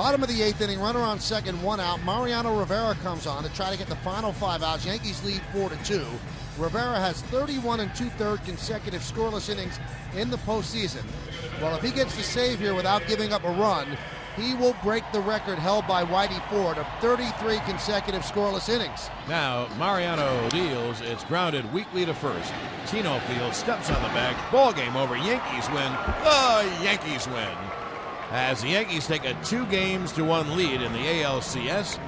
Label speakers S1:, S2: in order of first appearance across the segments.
S1: Bottom of the 8th inning, runner on second, 1 out. Mariano Rivera comes on to try to get the final 5 outs. Yankees lead 4-2. Rivera has 31 2/3 consecutive scoreless innings in the postseason. Well, if he gets the save here without giving up a run, he will break the record held by Whitey Ford of 33 consecutive scoreless innings.
S2: Now, Mariano deals. It's grounded weakly to first. Tino Field steps on the bag. Ball game over. Yankees win. The Yankees win. As the Yankees take a 2-1 lead in the ALCS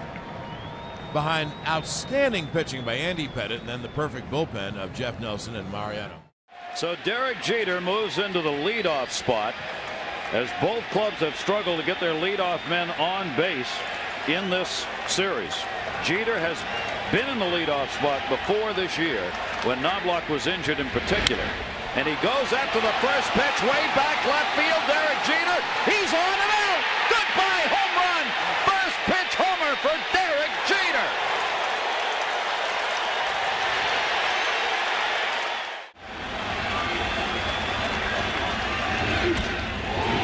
S2: behind outstanding pitching by Andy Pettitte and then the perfect bullpen of Jeff Nelson and Mariano.
S3: So Derek Jeter moves into the leadoff spot as both clubs have struggled to get their leadoff men on base in this series. Jeter has been in the leadoff spot before this year when Knobloch was injured in particular. And he goes after the first pitch way back left field. Derek Jeter, he's on and out. Goodbye home run. First pitch homer for Derek Jeter.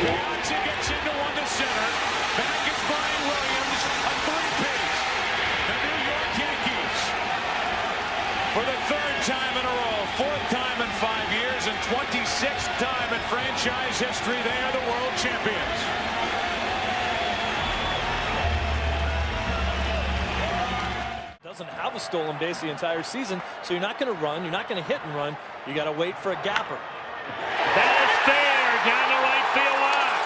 S4: Johnson gets into one to center. Back is Brian Williams, a 3-piece. The New York Yankees, for the 3rd time in a row, 4th time in 5 years, and 26th time in franchise history, they are the world champions.
S5: Doesn't have a stolen base the entire season, so you're not going to run, you're not going to hit and run, you got to wait for a gapper.
S4: That is fair down the right field line.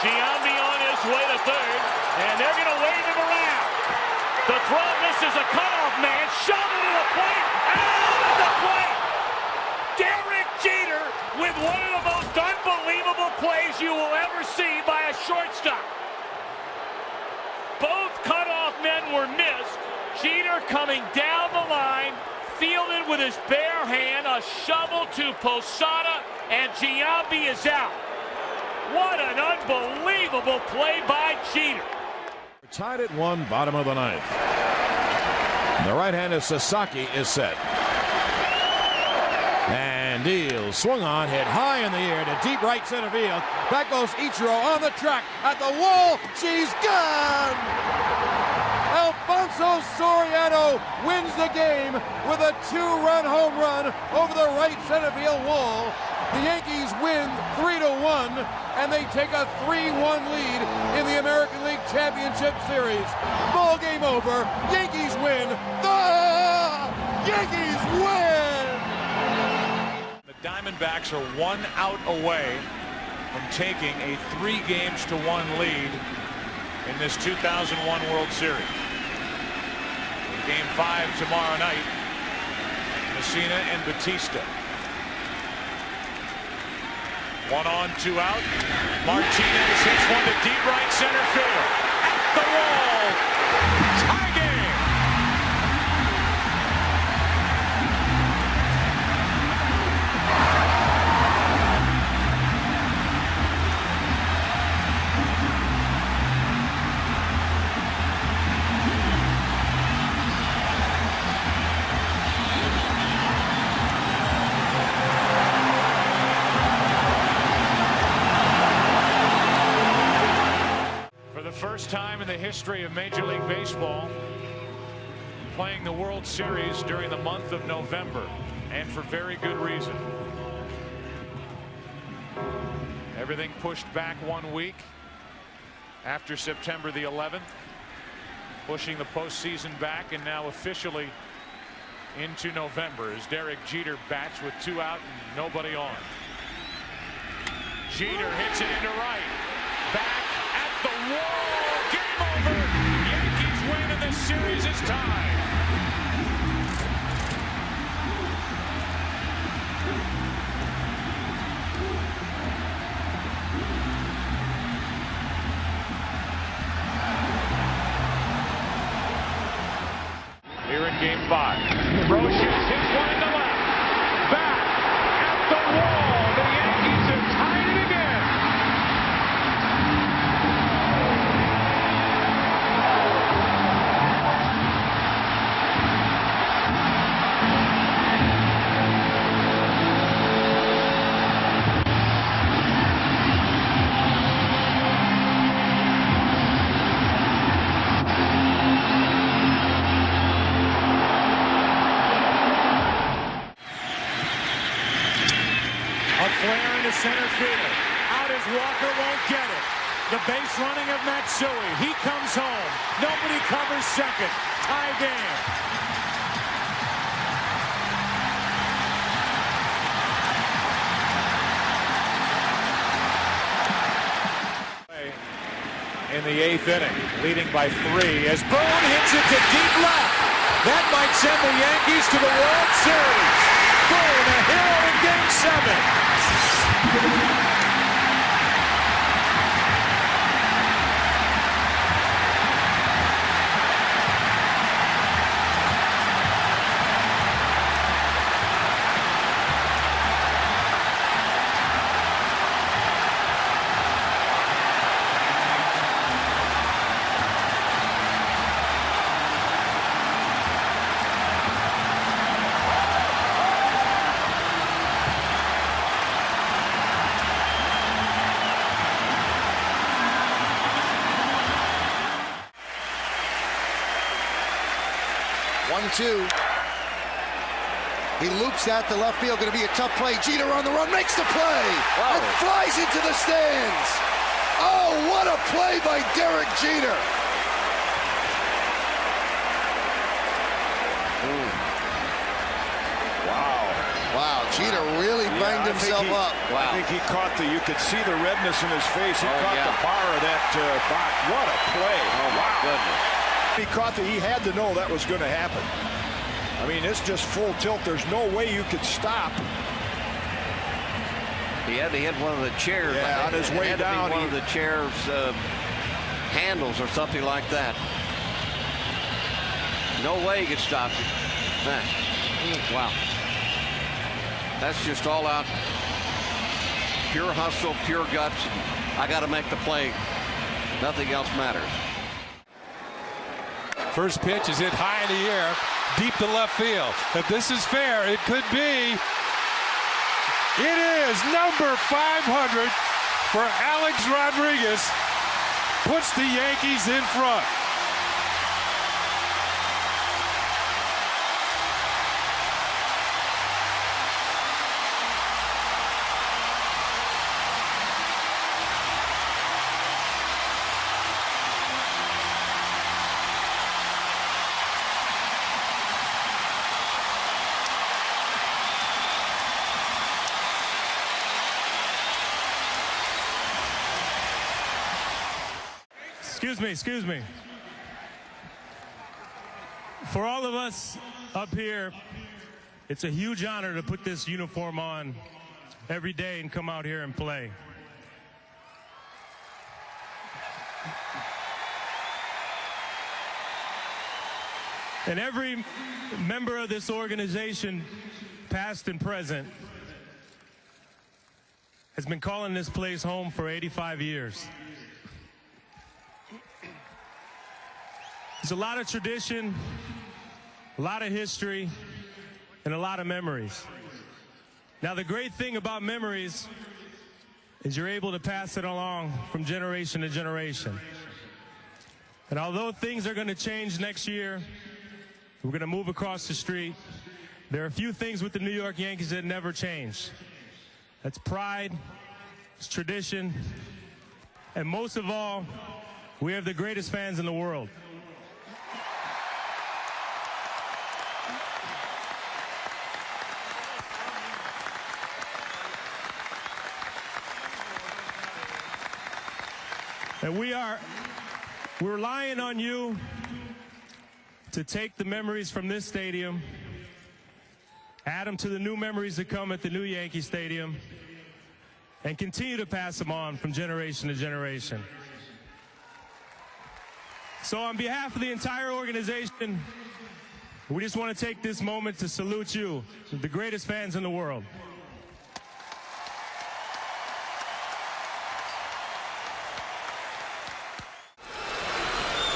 S4: Giambi on his way to 3rd, and they're going to wave him around. The throw misses a cutoff man, shot into the plate, out of the plate. Derek Jeter with one of the most unbelievable plays you will ever see by a shortstop. Both cutoff men were missed. Jeter coming down the line, fielded with his bare hand, a shovel to Posada, and Giambi is out. What an unbelievable play by Jeter.
S2: Tied at 1, bottom of the 9th. The right-hander Sasaki is set. And deals, swung on, hit high in the air to deep right center field. Back goes Ichiro on the track at the wall. She's gone! Alfonso Soriano wins the game with a 2-run home run over the right center field wall. The Yankees win 3-1, and they take a 3-1 lead in the American League Championship Series. Ball game over. Yankees win. The Yankees win!
S4: The Diamondbacks are 1 out away from taking a 3-1 lead in this 2001 World Series. In Game 5 tomorrow night, Messina and Batista. 1 on, 2 out. Martinez hits one to deep right center field. At the wall. Tie game. First time in the history of Major League Baseball playing the World Series during the month of November, and for very good reason. Everything pushed back 1 week after September the 11th, pushing the postseason back, and now officially into November as Derek Jeter bats with 2 out and nobody on. Jeter hits it into right. Back at the wall. Game over. Yankees win, and the series is tied. Here in Game 5. Brosius hits one in the left. Back at the wall. The Yankees have tied it again.
S6: center field. Out as Walker won't get it. The base running of Matsui. He comes home. Nobody covers second. Tie game. In the 8th inning, leading by 3 as Boone hits it to deep left. That might send the Yankees to the World Series. Boone, a hero in Game 7.
S1: One-two. He loops that to left field. Going to be a tough play. Jeter on the run, makes the play, and flies into the stands. Oh, what a play by Derek Jeter. Wow, Jeter really banged himself up.
S7: I think he caught you could see the redness in his face. He caught the bar of that box. What a play.
S3: Oh, my goodness.
S7: He caught he had to know that was going to happen. I mean, it's just full tilt. There's no way you could stop.
S3: He had to hit one of the chairs.
S7: Yeah, on his way down.
S3: One of the chairs handles or something like that. No way he could stop it. Man. Wow. That's just all out. Pure hustle, pure guts. I got to make the play. Nothing else matters.
S6: First pitch is hit high in the air, deep to left field. If this is fair, it could be. It is number 500 for Alex Rodriguez. Puts the Yankees in front. Excuse me. For all of us up here, it's a huge honor to put this uniform on every day and come out here and play. And every member of this organization, past and present, has been calling this place home for 85 years. There's a lot of tradition, a lot of history, and a lot of memories. Now, the great thing about memories is you're able to pass it along from generation to generation. And although things are going to change next year, we're going to move across the street, there are a few things with the New York Yankees that never change. That's pride, it's tradition, and most of all, we have the greatest fans in the world. And we're relying on you to take the memories from this stadium, add them to the new memories that come at the new Yankee Stadium, and continue to pass them on from generation to generation. So on behalf of the entire organization, we just want to take this moment to salute you, the greatest fans in the world.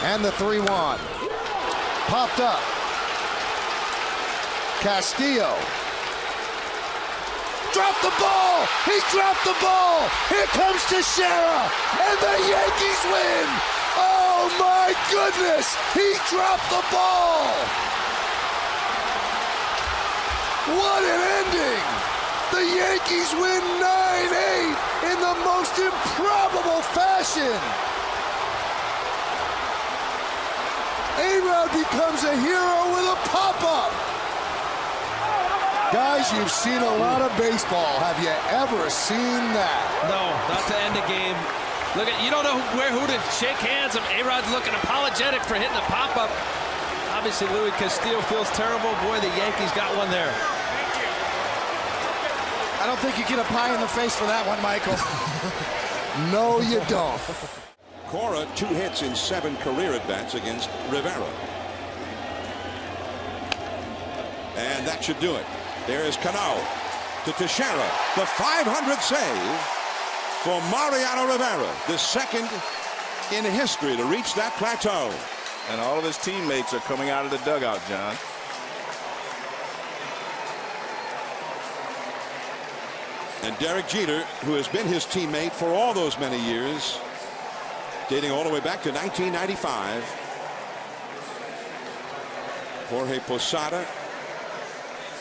S1: And the 3-1. Popped up. Castillo. Dropped the ball. He dropped the ball. Here comes Teixeira. And the Yankees win. Oh, my goodness. He dropped the ball. What an ending.
S8: The Yankees win 9-8 in the most improbable fashion. A-Rod becomes a hero with a pop-up. Guys, you've seen a lot of baseball. Have you ever seen that?
S9: No, not to end the game. Look at, you don't know who to shake hands. A-Rod's looking apologetic for hitting the pop-up. Obviously, Louis Castillo feels terrible. Boy, the Yankees got one there.
S8: I don't think you get a pie in the face for that one, Michael. No, you don't.
S10: Cora, 2 hits in 7 career at-bats against Rivera. And that should do it. There is Cano to Teixeira. The 500 save for Mariano Rivera, the second in history to reach that plateau.
S11: And all of his teammates are coming out of the dugout, John.
S10: And Derek Jeter, who has been his teammate for all those many years, dating all the way back to 1995. Jorge Posada,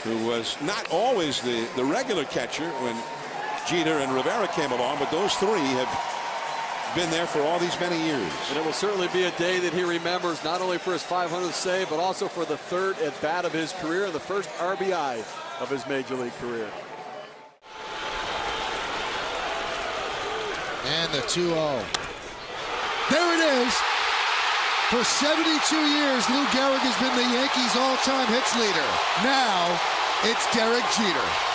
S10: who was not always the regular catcher when Jeter and Rivera came along, but those 3 have been there for all these many years.
S12: And it will certainly be a day that he remembers, not only for his 500th save, but also for the 3rd at-bat of his career and the 1st RBI of his Major League career.
S1: And the 2-0. There it is. For 72 years, Lou Gehrig has been the Yankees' all-time hits leader. Now, it's Derek Jeter.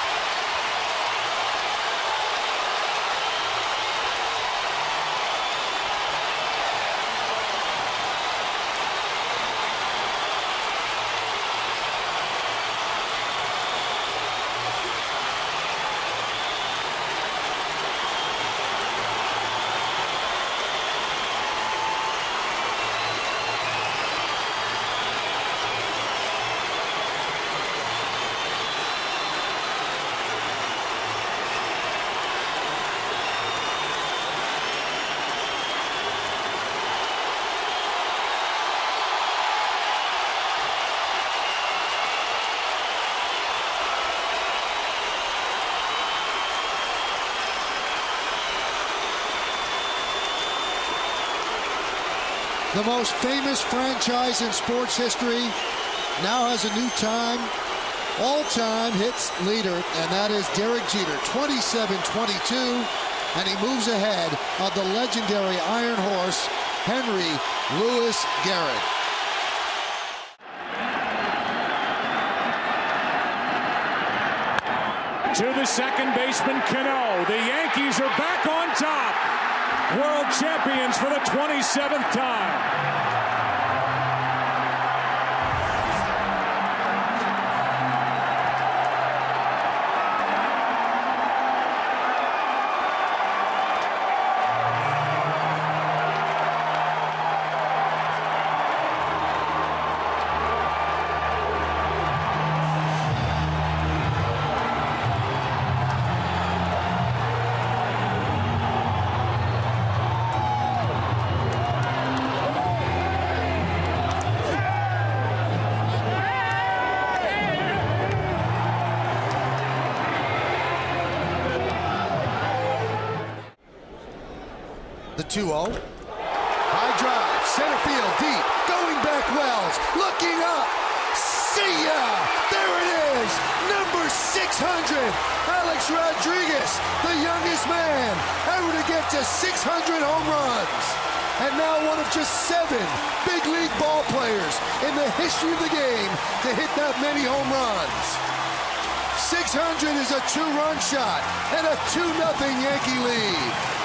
S1: The most famous franchise in sports history now has a new all-time hits leader, and that is Derek Jeter, 27-22, and he moves ahead of the legendary Iron Horse, Henry Louis Gehrig.
S6: To the second baseman, Cano. The Yankees are back on top. World champions for the 27th time.
S1: The 2-0. High drive, center field, deep, going back Wells, looking up, see ya! There it is, number 600, Alex Rodriguez, the youngest man ever to get to 600 home runs. And now one of just 7 big league ball players in the history of the game to hit that many home runs. 600 is a 2-run shot and a 2-0 Yankee lead.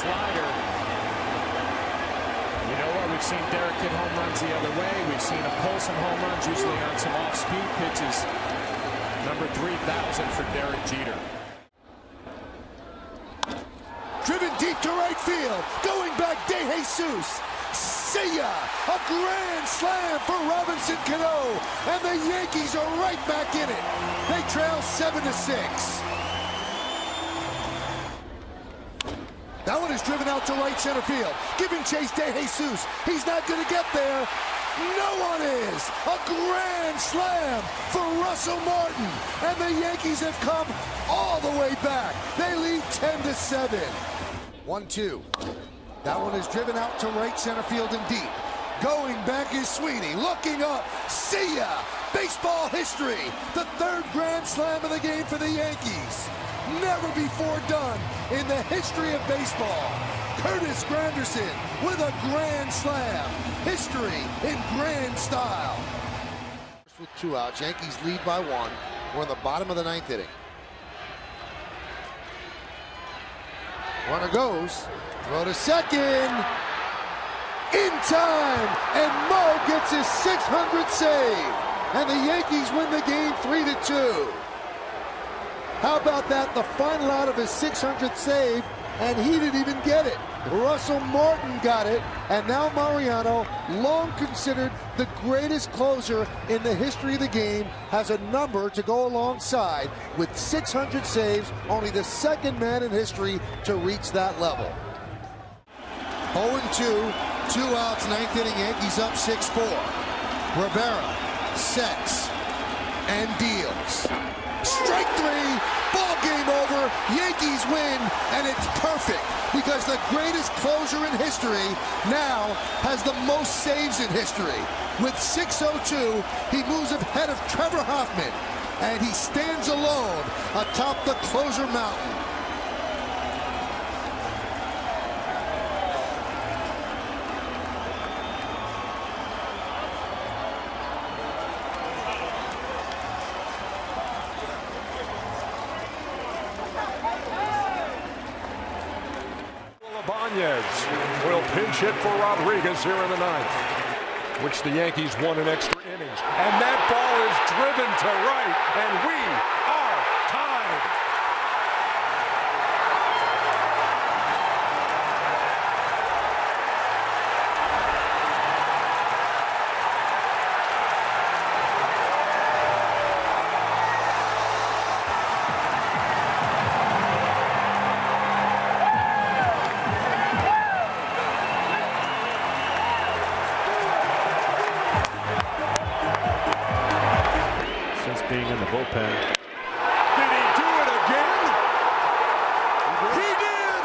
S13: slider. You know what? We've seen Derek hit home runs the other way. We've seen him pull some home runs, usually on some off-speed pitches. Number 3,000 for Derek Jeter.
S8: Driven deep to right field. Going back, De Jesus. See ya! A grand slam for Robinson Cano. And the Yankees are right back in it. They trail 7-6. That one is driven out to right center field. Giving chase De Jesus. He's not going to get there. No one is. A grand slam for Russell Martin. And the Yankees have come all the way back. They lead 10-7. 1-2. That one is driven out to right center field and deep. Going back is Sweeney. Looking up. See ya! Baseball history. The third grand slam of the game for the Yankees. Never before done in the history of baseball. Curtis Granderson with a grand slam. History in grand style.
S1: With 2 outs, Yankees lead by 1. We're in the bottom of the 9th inning. Runner goes. Throw to second. In time. And Mo gets his 600th save. And the Yankees win the game 3-2. How about that? The final out of his 600th save, and he didn't even get it. Russell Martin got it, and now Mariano, long considered the greatest closer in the history of the game, has a number to go alongside. With 600 saves, only the second man in history to reach that level. 0-2, 2 outs, 9th inning, Yankees up 6-4. Rivera sets and deals. Strike 3, ball game over, Yankees win, and it's perfect because the greatest closer in history now has the most saves in history. With 6:02, he moves ahead of Trevor Hoffman, and he stands alone atop the closer mountain.
S14: Will pinch hit for Rodriguez here in the 9th, which the Yankees won in extra innings. And that ball is driven to right, and we are tied.
S4: Being in the bullpen.
S14: Did he do it again? He did!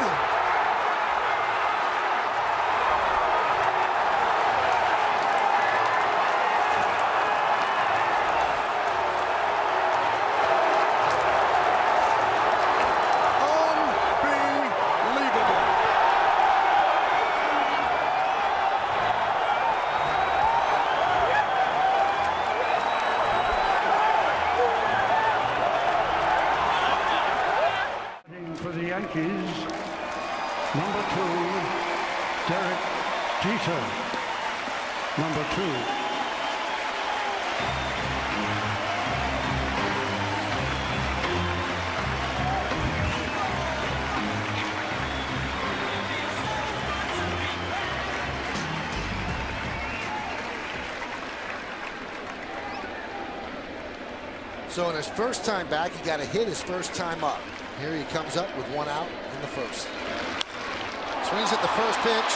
S14: Unbelievable.
S15: For the Yankees, number 2, Derek Jeter. Number 2.
S1: So in his first time back, he got a hit his first time up. Here he comes up with 1 out in the first. Swings at the first pitch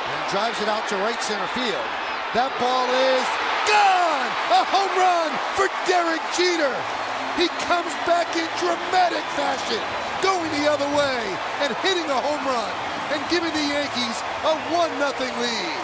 S1: and drives it out to right center field. That ball is gone! A home run for Derek Jeter. He comes back in dramatic fashion, going the other way and hitting a home run and giving the Yankees a 1-0 lead.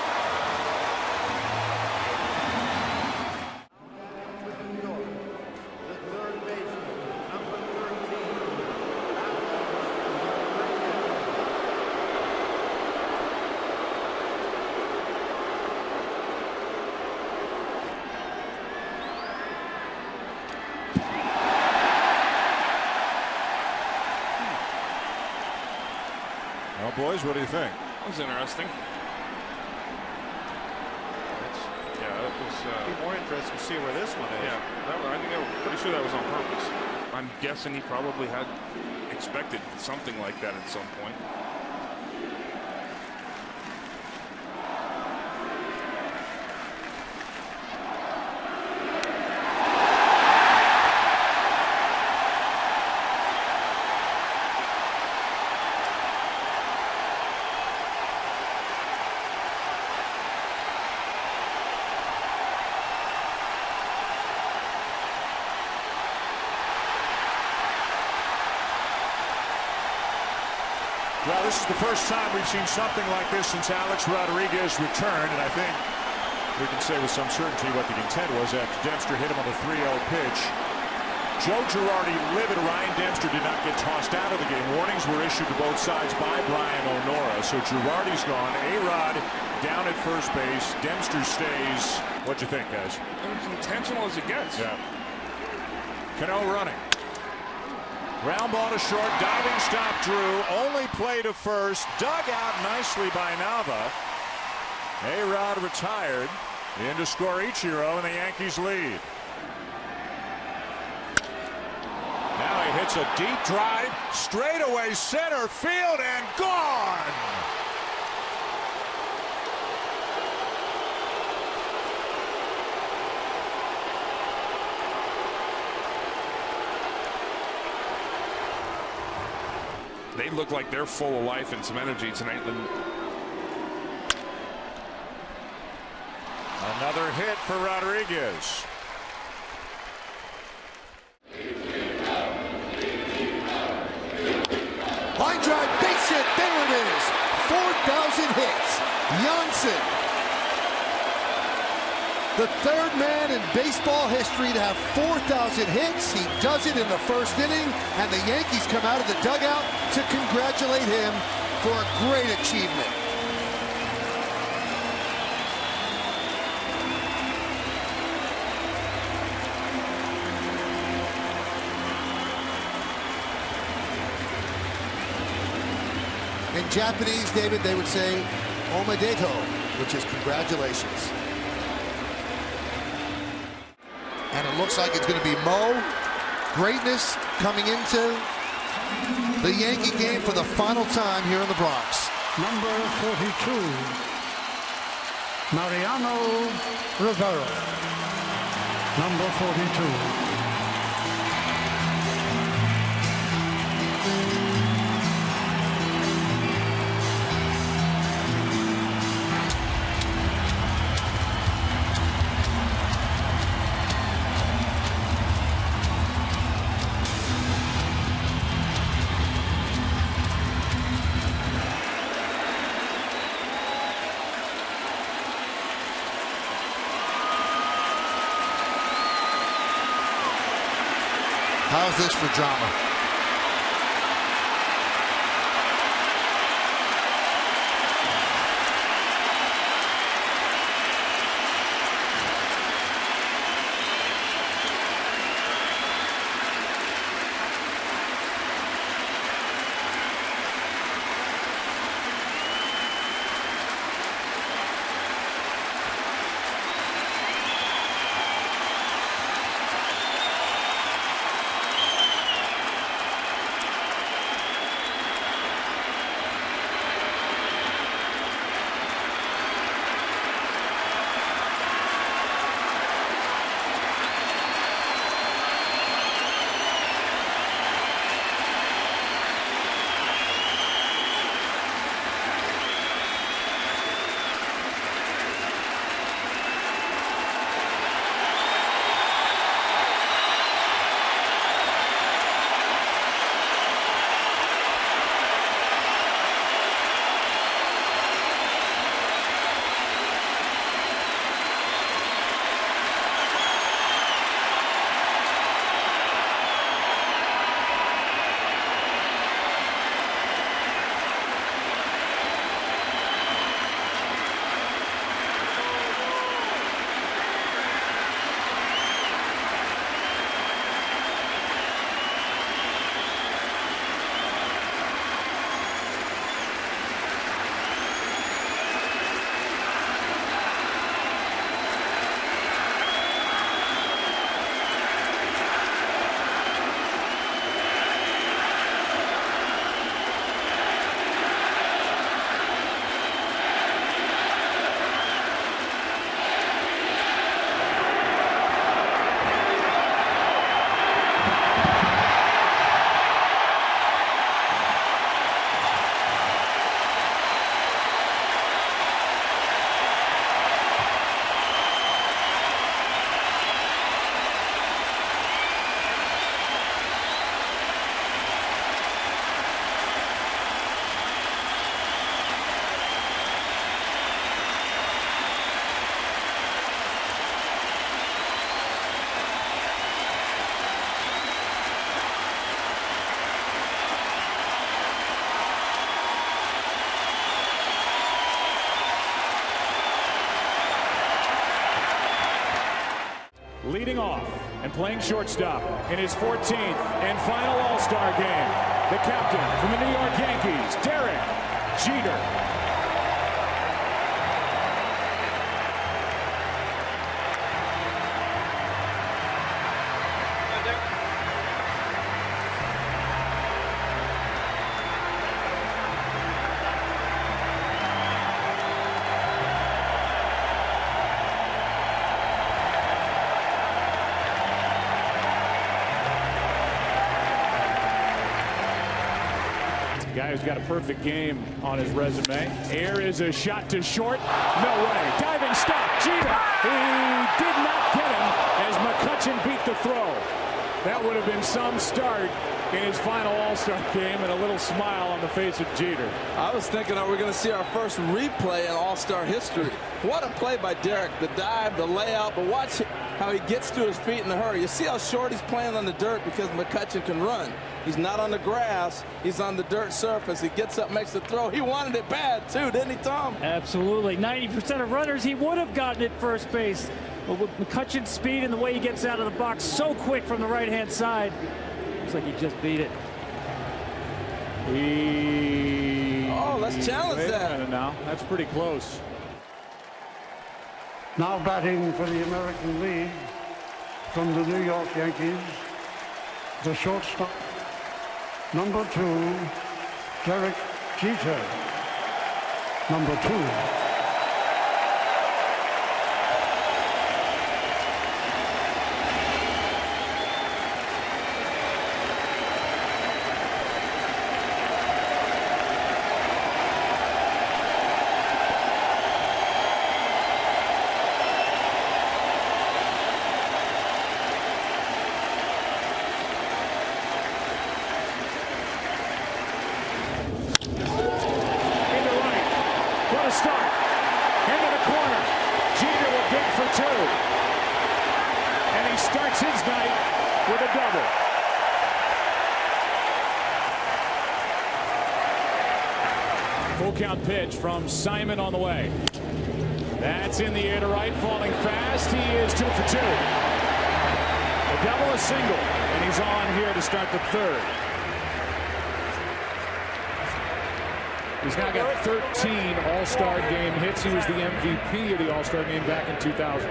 S7: boys. What do you think?
S16: That was interesting. Yeah, it was.
S17: Be more interesting to see where this one is.
S16: Yeah, I think I'm pretty sure that was on purpose. I'm guessing he probably had expected something like that at some point.
S17: Well, this is the first time we've seen something like this since Alex Rodriguez returned, and I think we can say with some certainty what the intent was after Dempster hit him on the 3-0 pitch. Joe Girardi livid. Ryan Dempster did not get tossed out of the game. Warnings were issued to both sides by Brian O'Nora, so Girardi's gone. A-Rod down at first base. Dempster stays. What'd you think, guys?
S16: It was intentional as it gets.
S17: Yeah. Cano running. Ground ball to short, diving stop Drew, only play to first, dug out nicely by Nava. A-Rod retired, in to score Ichiro, and the Yankees lead. Now he hits a deep drive, straightaway center field, and gone!
S16: They look like they're full of life and some energy tonight.
S17: Another hit for Rodriguez.
S8: Line drive, base hit, there it is. 4,000 hits. Janssen, the third man in baseball history to have 4,000 hits. He does it in the first inning, and the Yankees come out of the dugout to congratulate him for a great achievement. In Japanese, David, they would say omedeto, which is congratulations. And it looks like it's going to be Mo. Greatness coming into the Yankee game for the final time here in the Bronx.
S15: Number 42, Mariano Rivera. Number 42.
S1: How's this for drama?
S17: leading off and playing shortstop in his 14th and final All-Star game. The captain from the New York Yankees, Derek Jeter. Guy who's got a perfect game on his resume. Air is a shot to short. No way. Diving stop. Jeter. He did not get him as McCutchen beat the throw. That would have been some start in his final All-Star game, and a little smile on the face of Jeter.
S9: I was thinking, are we going to see our first replay in All-Star history? What a play by Derek. The dive, the layout, but watch how he gets to his feet in a hurry. You see how short he's playing on the dirt because McCutchen can run. He's not on the grass. He's on the dirt surface. He gets up, makes the throw. He wanted it bad, too, didn't he, Tom?
S18: Absolutely. 90% of runners, he would have gotten it first base. But with McCutchen's speed and the way he gets out of the box so quick from the right-hand side, looks like he just beat it.
S9: Oh, let's challenge that.
S17: Now, that's pretty close.
S15: Now batting for the American League from the New York Yankees, the shortstop, number 2, Derek Jeter. Number 2.
S17: Start into the corner. Jeter will dig for 2, and he starts his night with a double. Full count pitch from Simon on the way. That's in the air to right, falling fast. He is 2 for 2. A double, a single, and he's on here to start the 3rd. He's now got 13 All-Star game hits. He was the MVP of the All-Star game back in 2000.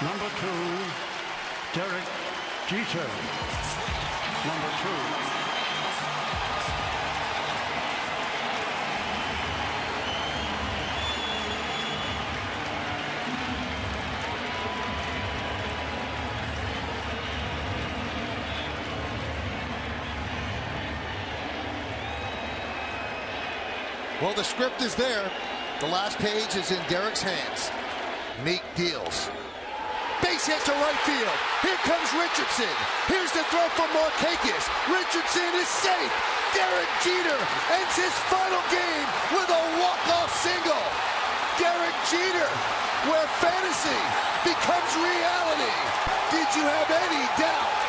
S15: Number 2, Derek Jeter. Number 2.
S1: Well, the script is there. The last page is in Derek's hands. Meek deals. Base hit to right field. Here comes Richardson. Here's the throw for Markakis. Richardson is safe. Derek Jeter ends his final game with a walk-off single. Derek Jeter, where fantasy becomes reality. Did you have any doubt?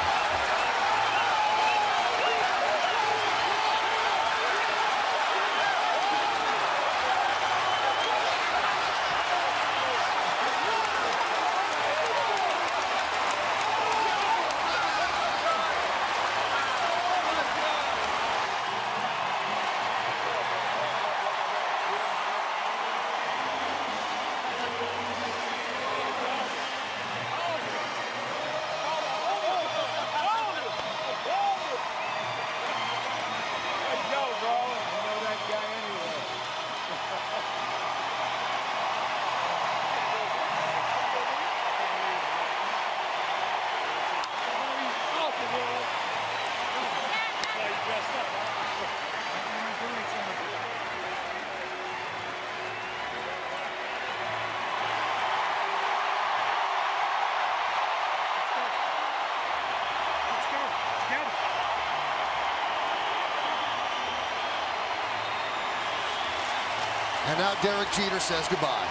S8: And now Derek Jeter says goodbye.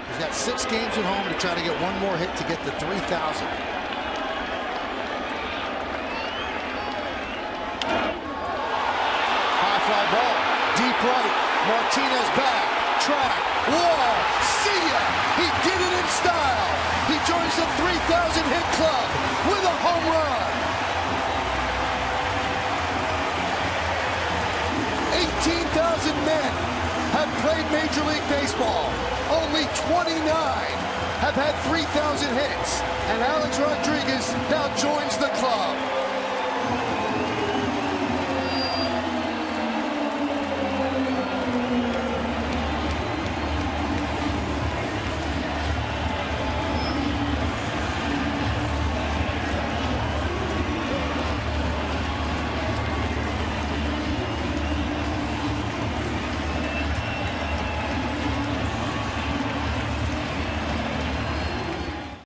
S8: He's got 6 games at home to try to get one more hit to get to 3,000. High fly ball, deep right. Martinez back, track, wall, see ya! He did it in style. He joins the 3,000 hit club with a home run. 18,000 men have played Major League Baseball. Only 29 have had 3,000 hits, and Alex Rodriguez now joins the club.